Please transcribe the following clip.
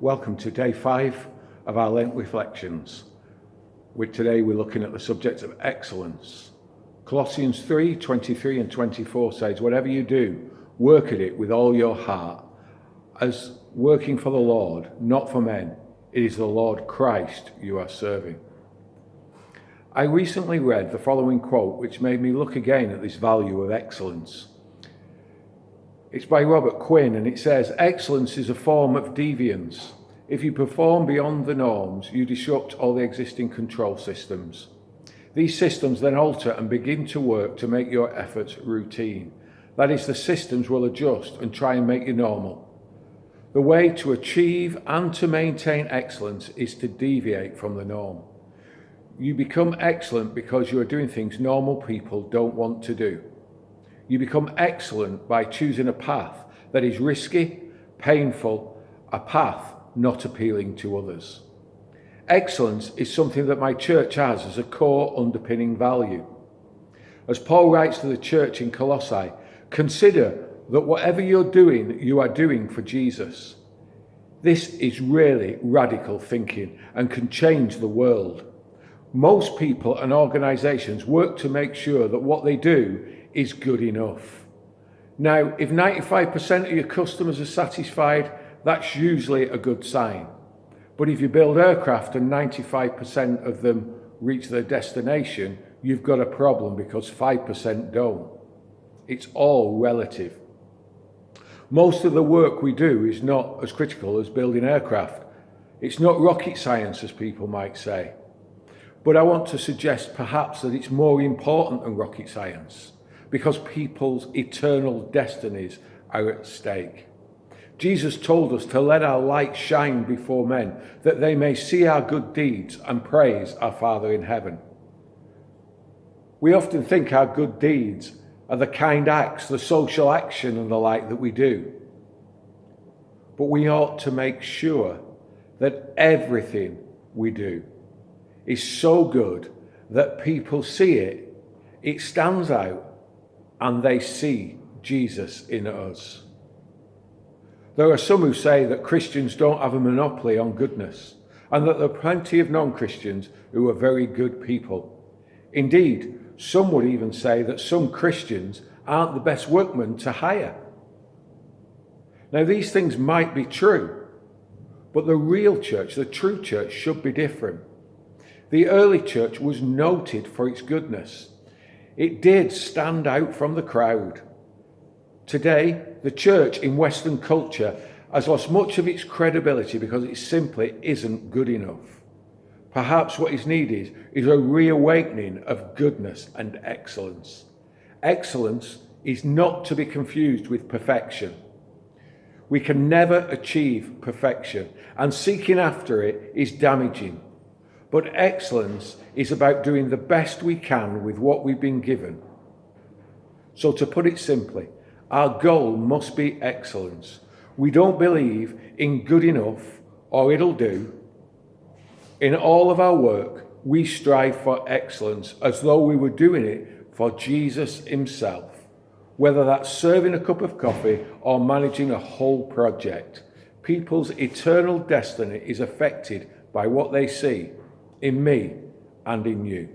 Welcome to day 5 of our Lent reflections. Today we're looking at the subject of excellence. Colossians 3:23 and 24 says, whatever you do, work at it with all your heart, as working for the Lord, not for men. It is the Lord Christ you are serving. I recently read the following quote, which made me look again at this value of excellence. It's by Robert Quinn, and it says, excellence is a form of deviance. If you perform beyond the norms, you disrupt all the existing control systems. These systems then alter and begin to work to make your efforts routine. That is, the systems will adjust and try and make you normal. The way to achieve and to maintain excellence is to deviate from the norm. You become excellent because you are doing things normal people don't want to do. You become excellent by choosing a path that is risky, painful, a path not appealing to others. Excellence is something that my church has as a core underpinning value. As Paul writes to the church in Colossae, consider that whatever you're doing, you are doing for Jesus. This is really radical thinking and can change the world. Most people and organisations work to make sure that what they do is good enough. Now, if 95% of your customers are satisfied, that's usually a good sign. But if you build aircraft and 95% of them reach their destination, you've got a problem because 5% don't. It's all relative. Most of the work we do is not as critical as building aircraft. It's not rocket science, as people might say. But I want to suggest perhaps that it's more important than rocket science, because people's eternal destinies are at stake. Jesus told us to let our light shine before men, that they may see our good deeds and praise our Father in heaven. We often think our good deeds are the kind acts, the social action and the like that we do. But we ought to make sure that everything we do is so good that people see it, it stands out, and they see Jesus in us. There are some who say that Christians don't have a monopoly on goodness, and that there are plenty of non-Christians who are very good people. Indeed, some would even say that some Christians aren't the best workmen to hire. Now, these things might be true, but the real church, the true church, should be different. The early church was noted for its goodness. It did stand out from the crowd. Today, the church in Western culture has lost much of its credibility because it simply isn't good enough. Perhaps what is needed is a reawakening of goodness and excellence. Excellence is not to be confused with perfection. We can never achieve perfection, and seeking after it is damaging. But excellence is about doing the best we can with what we've been given. So to put it simply, our goal must be excellence. We don't believe in good enough or it'll do. In all of our work, we strive for excellence as though we were doing it for Jesus himself, whether that's serving a cup of coffee or managing a whole project. People's eternal destiny is affected by what they see in me and in you.